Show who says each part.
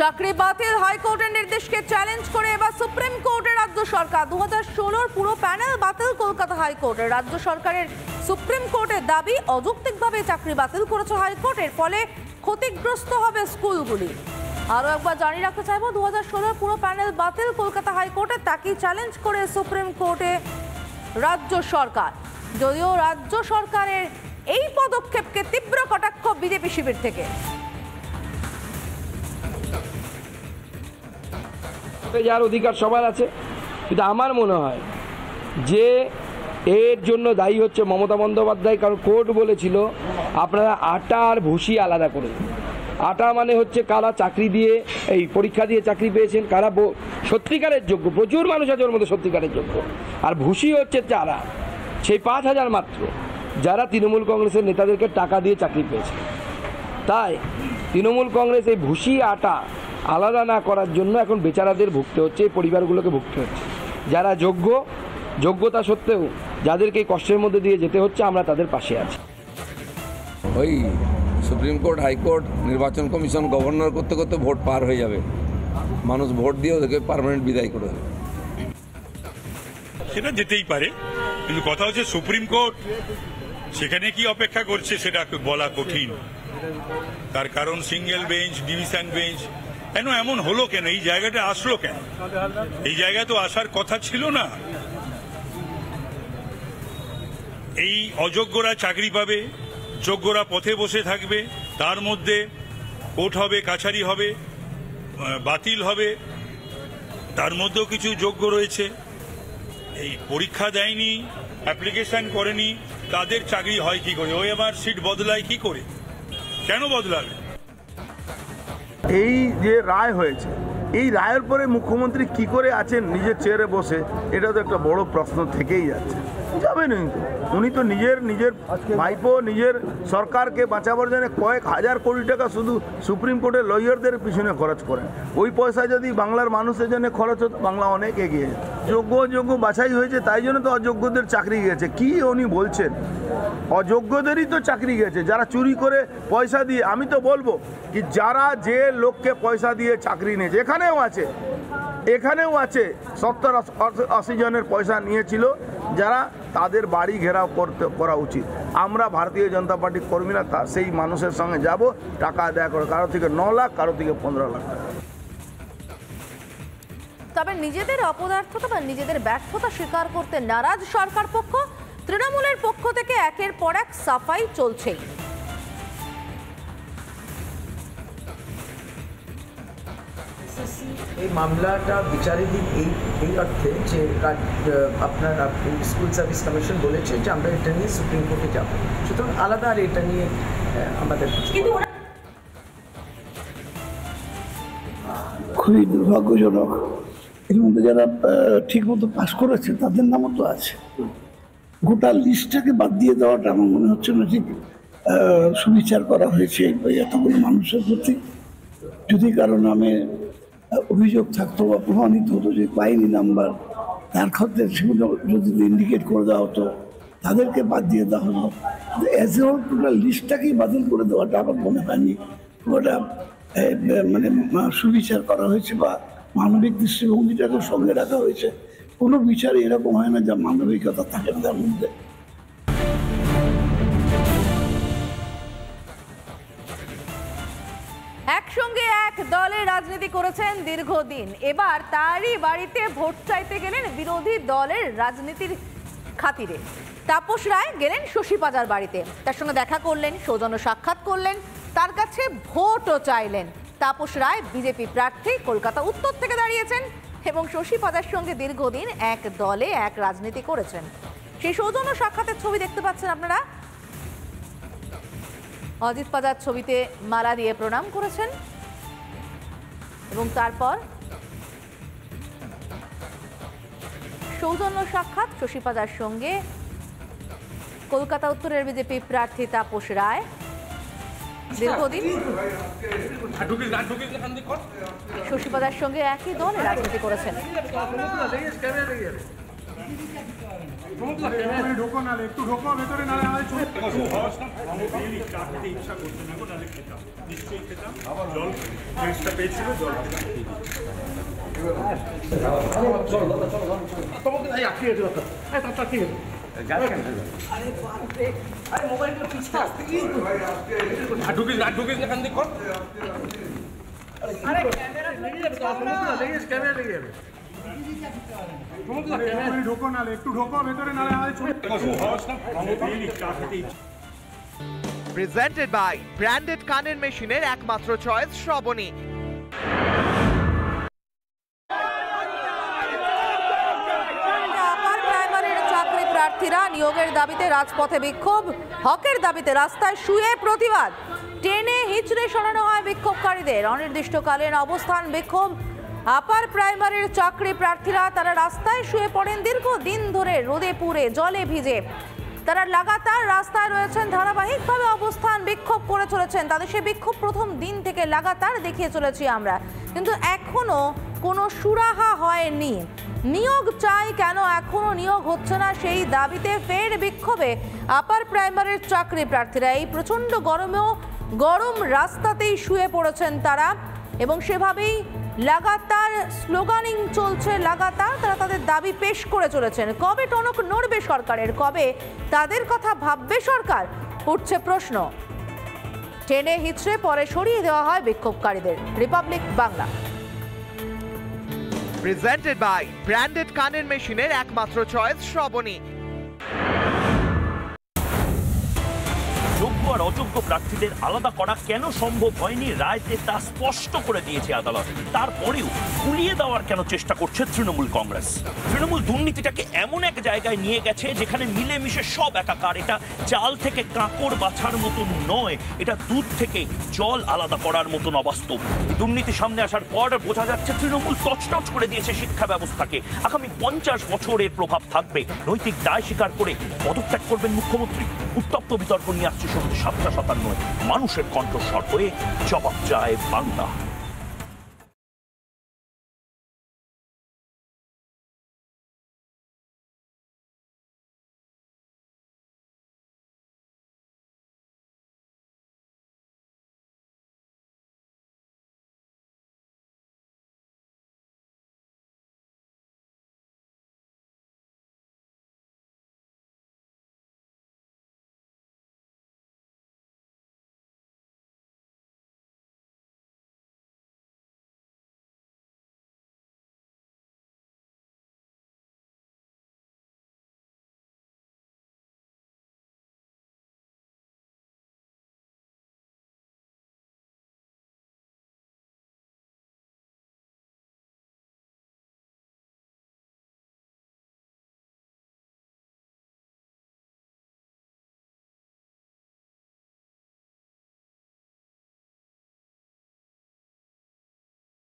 Speaker 1: চাকরি বাতিল হাইকোর্টের নির্দেশকে চ্যালেঞ্জ করে এবার সুপ্রিম কোর্টে রাজ্য সরকার। 2016 পুরো প্যানেল বাতিল কলকাতা হাইকোর্টের। রাজ্য সরকারের সুপ্রিম কোর্টের দাবি, অযৌক্তিকভাবে চাকরি বাতিল করেছে হাইকোর্টের ফলে ক্ষতিগ্রস্ত হবে স্কুলগুলি। আরও একবার জানিয়ে রাখতে চাইব, 2016 পুরো প্যানেল বাতিল কলকাতা হাইকোর্টে, তাকেই চ্যালেঞ্জ করে সুপ্রিম কোর্টে রাজ্য সরকার। যদিও রাজ্য সরকারের এই পদক্ষেপকে তীব্র কটাক্ষ বিজেপি শিবির থেকে।
Speaker 2: যার অধিকার সবার আছে, কিন্তু আমার মনে হয় যে এর জন্য দায়ী হচ্ছে মমতা বন্দ্যোপাধ্যায়। কারণ কোর্ট বলেছিল আপনারা আটা আর ভুসি আলাদা করে। আটা মানে হচ্ছে কারা চাকরি দিয়ে এই পরীক্ষা দিয়ে চাকরি পেয়েছেন, কারা সত্যিকারের যোগ্য, প্রচুর মানুষ আছে ওর মধ্যে সত্যিকারের যোগ্য। আর ভুসি হচ্ছে যারা সেই 5,000 মাত্র যারা তৃণমূল কংগ্রেসের নেতাদেরকে টাকা দিয়ে চাকরি পেয়েছে। তাই তৃণমূল কংগ্রেস এই ভুসি আটা আলাদা না করার জন্য এখন বেচারাদের ভুগতে হচ্ছে, এই পরিবারগুলোকে ভুগতে হচ্ছে। যারা যোগ্যতা সত্ত্বেও যাদেরকে এই কষ্টের মধ্যে দিয়ে যেতে হচ্ছে, আমরা তাদের পাশে আছি।
Speaker 3: ওই সুপ্রিম কোর্ট, হাইকোর্ট, নির্বাচন কমিশন, গভর্নর করতে করতে ভোট পার হয়ে যাবে। মানুষ ভোট দিয়ে ওদেরকে পার্মানেন্ট বিদায় করে দেবে।
Speaker 4: সেটা যেতেই পারে, কিন্তু কথা হচ্ছে সুপ্রিম কোর্ট সেখানে কি অপেক্ষা করছে সেটা বলা কঠিন। তার কারণ সিঙ্গেল বেঞ্চ, ডিভিশন বেঞ্চ, কেন এমন হলো, কেন এই জায়গাটা আসলো, কেন এই জায়গায় তো আসার কথা ছিল না। এই অযোগ্যরা চাকরি পাবে, যোগ্যরা পথে বসে থাকবে, তার মধ্যে কোর্ট হবে, কাছারি হবে, বাতিল হবে, তার মধ্যেও কিছু যোগ্য রয়েছে। এই পরীক্ষা দেয়নি, অ্যাপ্লিকেশন করেনি, তাদের চাকরি হয় কি করে? ওই আবার সিট বদলায় কি করে? কেন বদলাবে?
Speaker 5: এই যে রায় হয়েছে, এই রায়ের পরে মুখ্যমন্ত্রী কি করে আছেন নিজের চেয়ারে বসে, এটা তো একটা বড় প্রশ্ন থেকেই যাচ্ছে। যাবেন উনি তো নিজের ভাইপো, নিজের সরকারকে বাঁচাবার জন্য কয়েক হাজার কোটি টাকা শুধু সুপ্রিম কোর্টের লয়ারদের পিছনে খরচ করেন। ওই পয়সা যদি বাংলার মানুষের জন্য খরচ হতো, বাংলা অনেক এগিয়ে যেত। যোগ্য বাছাই হয়েছে, তাই জন্য তো অযোগ্যদের চাকরি গেছে। কি উনি বলছেন? অযোগ্যদেরই তো চাকরি গেছে, যারা চুরি করে পয়সা দিয়ে। আমি তো বলবো কি, যারা যে লোককে পয়সা দিয়ে চাকরি নিয়েছে, এখানেও আছে 70-80 জনের পয়সা নিয়েছিল, যারা তাদের বাড়ি ঘেরাও করা উচিত। আমরা ভারতীয় জনতা পার্টির কর্মীরা সেই মানুষের সঙ্গে যাব, টাকা আদায় করে, কারো থেকে 9 লাখ, কারো থেকে 15 লাখ টাকা।
Speaker 1: তবে নিজেদের অপদার্থতা বা নিজেদের ব্যর্থতা স্বীকার করতে নারাজ সরকার পক্ষ। তৃণমূলের পক্ষ থেকে একের পর এক সাফাই চলছে।
Speaker 6: এই মামলাটা বিচারাধীন এই অর্থে যে আপনার স্কুল সার্ভিস কমিশন বলেছে যে আমরা এটা নিয়ে সুপ্রিম কোর্টে যাব, সুতরাং আলাদা আর এটা নিয়ে আমাদের
Speaker 7: খুবই দুর্ভাগ্যজনক। এর মধ্যে যারা ঠিকমতো পাস করেছে তাদের নামও তো আছে। গোটা লিস্টটাকে বাদ দিয়ে দেওয়াটা আমার মনে হচ্ছে না ঠিক সুবিচার করা হয়েছে এতগুলো মানুষের প্রতি। যদি কারো নামে অভিযোগ থাকতো বা প্রমাণিত হতো যে পাইনি নাম্বার, তার ক্ষেত্রে সেগুলো যদি ইন্ডিকেট করে দেওয়া হতো, তাদেরকে বাদ দিয়ে দেওয়া হতো। অ্যাজ এ হোল টোটাল লিস্টটাকেই বাতিল করে দেওয়াটা আমার মনে হয়নি ওটা মানে সুবিচার করা হয়েছে বা মানবিক দৃষ্টিভঙ্গিটাকে সঙ্গে রাখা হয়েছে। কোনো বিচারে এরকম হয় না যা মানবিকতা থাকে না তার মধ্যে।
Speaker 1: একসঙ্গে এক দলে রাজনীতি করেছেন দীর্ঘদিন, এবার তারই বাড়িতে ভোট চাইতে গেলেন বিরোধী দলের রাজনীতির খাতিরে। তাপস রায় গেলেন শশী পাজার বাড়িতে, তার সঙ্গে দেখা করলেন, সৌজন্য সাক্ষাৎ করলেন, তার কাছে ভোটও চাইলেন। তাপস রায় বিজেপি প্রার্থী, কলকাতা উত্তর থেকে দাঁড়িয়েছেন এবং শশী পাজার সঙ্গে দীর্ঘদিন এক দলে এক রাজনীতি করেছেন। সেই সৌজন্য সাক্ষাতের ছবি দেখতে পাচ্ছেন আপনারা। অজিত পাজার ছবিতে মালা দিয়ে প্রণাম করেছেন এবং তারপর সৌজন্য সাক্ষাৎ শশী পাজার সঙ্গে কলকাতা উত্তরের বিজেপি প্রার্থী তাপস রায়। দীর্ঘদিন শশী পাজার সঙ্গে একই দলে রাজনীতি করেছেন।
Speaker 8: প্রেজেন্টেড বাই ব্র্যান্ডেড কানের মেশিনের একমাত্র চয়েস শ্রবণী।
Speaker 1: আপার প্রাইমারির চাকরি প্রার্থীরা নিয়োগের দাবিতে রাজপথে বিক্ষোভ, হকের দাবিতে রাস্তায় শুয়ে প্রতিবাদ, টেনে হিচড়ে সরানো হয় বিক্ষোভকারীদের। অনির্দিষ্টকালীন অবস্থান বিক্ষোভ। আপার প্রাইমারির চাকরি প্রার্থীরা তারা রাস্তায় শুয়ে পড়েন দীর্ঘদিন ধরে, রোদে পুড়ে জলে ভিজে। তারা লাগাতার রাস্তায় রয়েছেন, ধারাবাহিকভাবে অবস্থান বিক্ষোভ করে চলেছেন। তাদের সেই বিক্ষোভ প্রথম দিন থেকে লাগাতার দেখিয়ে চলেছি আমরা, কিন্তু এখনো কোনো সুরাহা হয়নি। নিয়োগ চাই, কেন এখনো নিয়োগ হচ্ছে না সেই দাবিতে ফের বিক্ষোভে আপার প্রাইমারির চাকরি প্রার্থীরা। এই প্রচণ্ড গরমেও গরম রাস্তাতেই শুয়ে পড়েছেন তারা, এবং সেভাবেই লাগাতার স্লোগানিং চলছে, লাগাতার তারা তাদের দাবি পেশ করে চলেছেন। কবে টনক নড়বে সরকারের, কবে তাদের কথা ভাববে সরকার, উঠছে প্রশ্ন। টেনে হিচড়ে পরে সরিয়ে দেওয়া হয় বিক্ষোভকারীদের। Republic Bangla.
Speaker 8: Presented by branded কানের মেশিনের একমাত্র চয়েস শ্রবণী।
Speaker 9: যোগ্য আর অযোগ্য প্রার্থীদের আলাদা করা কেন সম্ভব হয়নি রায়তে তা স্পষ্ট করে দিয়েছে আদালত। তারপরেও গুলিয়ে দেওয়ার কেন চেষ্টা করছে তৃণমূল কংগ্রেস? তৃণমূল দুর্নীতিটাকে এমন এক জায়গায় নিয়ে গেছে যেখানে মিলেমিশে সব একাকার। এটা চাল থেকে কাঁকড় বাছার মতন নয়, এটা দুধ থেকে জল আলাদা করার মতন অবাস্তব। দুর্নীতি সামনে আসার পর বোঝা যাচ্ছে তৃণমূল তছনছ করে দিয়েছে শিক্ষা ব্যবস্থাকে। আগামী 50 বছরের প্রভাব থাকবে। নৈতিক দায় স্বীকার করে পদত্যাগ করবেন মুখ্যমন্ত্রী। উত্তপ্ত বিতর্ক নিয়ে আসছে সন্ধ্যে 7টা 57। মানুষের কণ্ঠস্বর হয়ে জবাব চায় বাংলা।